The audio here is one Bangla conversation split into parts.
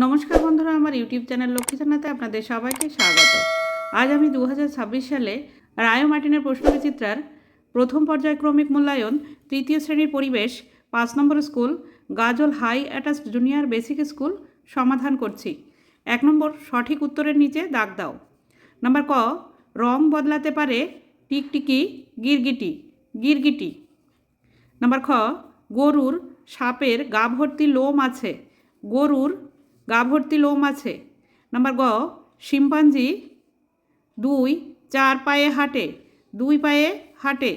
নমস্কার বন্ধুরা, আমার ইউটিউব চ্যানেল লক্ষ্মী জানাতে আপনাদের সবাইকে স্বাগত। আজ আমি 2026 সালে রায় ও মার্টিনের প্রশ্নবিচিত্রার প্রথম পর্যায়ক্রমিক মূল্যায়ন তৃতীয় শ্রেণীর পরিবেশ 5 নম্বর school Gajol high attached junior basic school সমাধান করছি। 1 নম্বর সঠিক উত্তরের নিচে দাগ দাও। নাম্বার ক, রং বদলাতে পারে টিকটিকি গিরগিটি গিরগিটি। নাম্বার খ, গরুর সাপের গা ভর্তি লোম আছে গরুর গা ভর্তি লোম আছে। নাম্বার গ, শিম্পাঞ্জি 4 পায়ে হাঁটে 2 পায়ে হাঁটে।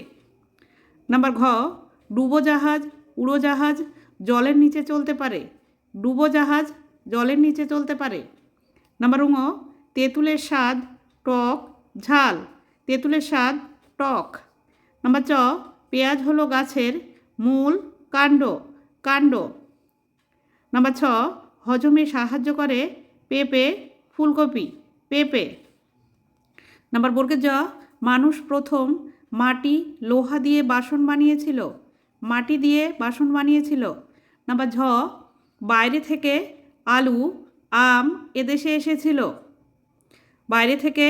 নাম্বার ঘ, ডুবোজাহাজ উড়োজাহাজ জলের নিচে চলতে পারে ডুবোজাহাজ জলের নিচে চলতে পারে। নাম্বার ঙ, তেঁতুলের স্বাদ টক ঝাল তেঁতুলের স্বাদ টক। নাম্বার চ, পেঁয়াজ হলো গাছের মূল কাণ্ড কাণ্ড। নাম্বার ছ, হজমে সাহায্য করে পেঁপে ফুলকপি পেঁপে। নাম্বার বর্গের জ, মানুষ প্রথম মাটি লোহা দিয়ে বাসন বানিয়েছিল মাটি দিয়ে বাসন বানিয়েছিল। নাম্বার ঝ, বাইরে থেকে আলু আম এদেশে এসেছিল বাইরে থেকে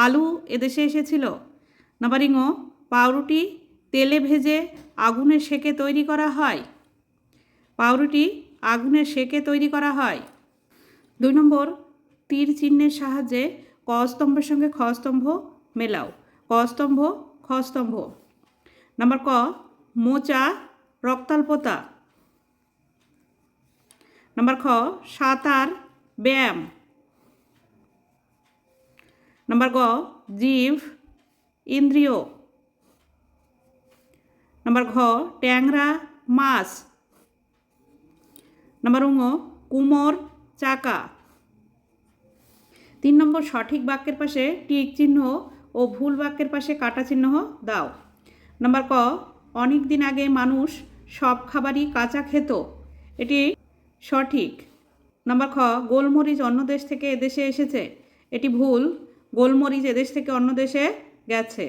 আলু এদেশে এসেছিল। নাম্বার ঙ, পাউরুটি তেলে ভেজে আগুনে সেকে তৈরি করা হয় পাউরুটি আগুনের সেকে তৈরি করা হয়। 2 নম্বর তীর চিহ্নের সাহায্যে ক স্তম্ভের সঙ্গে খ স্তম্ভ মেলাও ক স্তম্ভ খ স্তম্ভ। নাম্বার ক, মোচা রক্তাল্পতা। নাম্বার খ, সাঁতার ব্যায়াম। নাম্বার গ, জিভ ইন্দ্রিয়। নাম্বার ঘ, ট্যাংরা মাছ। নাম্বার ঙ, কুমোর চাকা। 3 নম্বর সঠিক বাক্যের পাশে টিক চিহ্ন ও ভুল বাক্যের পাশে কাটা চিহ্ন দাও। নাম্বার ক, অনেক দিন আগে মানুষ সব খাবারই কাঁচা খেত এটি সঠিক। নাম্বার খ, গোলমরিচ অন্য দেশ থেকে এদেশে এসেছে এটি ভুল, গোলমরিচ এদেশ থেকে অন্য দেশে গেছে।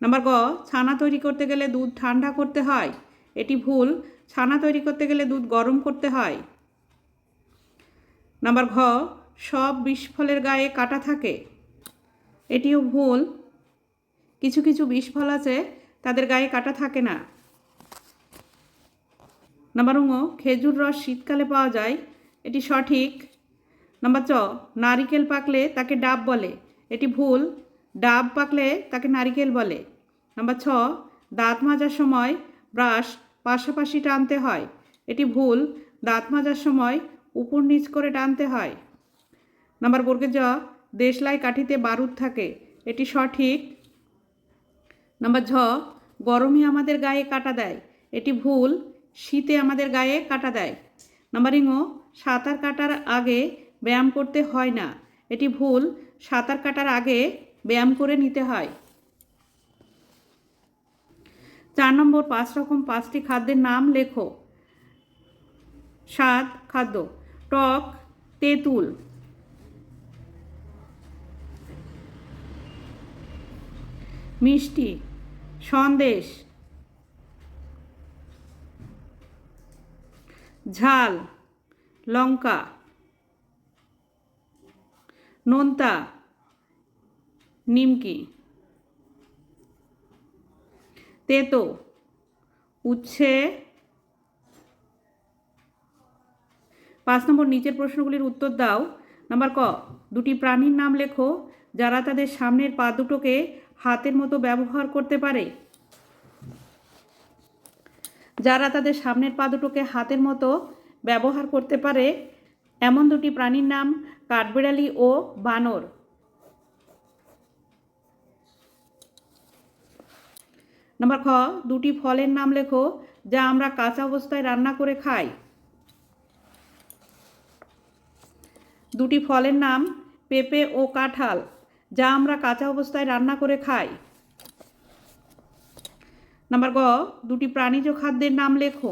নাম্বার গ, ছানা তৈরি করতে গেলে দুধ ঠান্ডা করতে হয় এটি ভুল, ছানা তৈরি করতে গেলে দুধ গরম করতে হয়। নাম্বার ঘ, সব বিষফলের গায়ে কাঁটা থাকে এটিও ভুল, কিছু কিছু বিষফল আছে তাদের গায়ে কাঁটা থাকে না। নাম্বার ঙ, খেজুর রস শীতকালে পাওয়া যায় এটি সঠিক। নাম্বার চ, নারিকেল পাকলে তাকে ডাব বলে এটি ভুল, ডাব পাকলে তাকে নারিকেল বলে। নাম্বার ছ, দাঁত মাজার সময় ব্রাশ পাশাপাশি টানতে হয় এটি ভুল, দাঁত মাজার সময় উপর নিচ করে টানতে হয়। নাম্বার বর্গের জ, দেশলাই কাঠিতে বারুদ থাকে এটি সঠিক। নাম্বার ঝ, গরমে আমাদের গায়ে কাটা দেয় এটি ভুল, শীতে আমাদের গায়ে কাটা দেয়। নাম্বার ঙ, সাঁতার কাটার আগে ব্যায়াম করতে হয় না এটি ভুল, সাঁতার কাটার আগে ব্যায়াম করে নিতে হয়। 4 নম্বর 5 রকম 5টি খাদ্যের নাম লেখো। স্বাদ খাদ্য টক তেঁতুল, মিষ্টি সন্দেশ, ঝাল লঙ্কা, নোনতা নিমকি, তেতো উচ্ছে। 5 নম্বর নিচের প্রশ্নগুলির উত্তর দাও। নাম্বার ক, দুটি প্রাণীর নাম লেখো যারা তাদের সামনের পা দুটোকে হাতের মতো ব্যবহার করতে পারে যারা তাদের সামনের পা দুটোকে হাতের মতো ব্যবহার করতে পারে এমন দুটি প্রাণীর নাম কাঠবিড়ালি ও বানর। নাম্বার খ, দুটি ফলের নাম লেখো যা আমরা কাঁচা অবস্থায় রান্না করে খাই। দুটি ফলের নাম পেঁপে ও কাঁঠাল যা আমরা কাঁচা অবস্থায় রান্না করে খাই। নাম্বার গ, দুটি প্রাণীজ খাদ্যের নাম লেখো।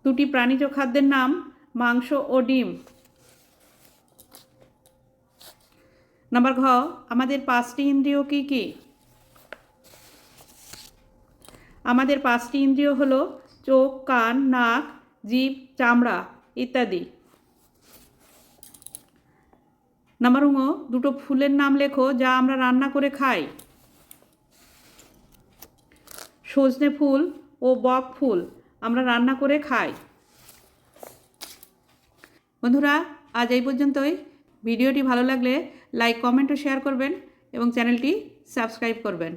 দুটি প্রাণীজ খাদ্যের নাম মাংস ও ডিম। নাম্বার ঘ, আমাদের 5টি ইন্দ্রিয় কি কি? আমাদের 5টি ইন্দ্রিয় হলো চোখ, কান, নাক, জিভ, চামড়া ইত্যাদি। নাম্বার দুটো ফুলের নাম লেখো যা আমরা রান্না করে খাই। সজনে ফুল ও বক ফুল আমরা রান্না করে খাই। বন্ধুরা, আজ এই পর্যন্তই। ভিডিওটি ভালো লাগলে লাইক, কমেন্ট ও শেয়ার করবেন এবং চ্যানেলটি সাবস্ক্রাইব করবেন।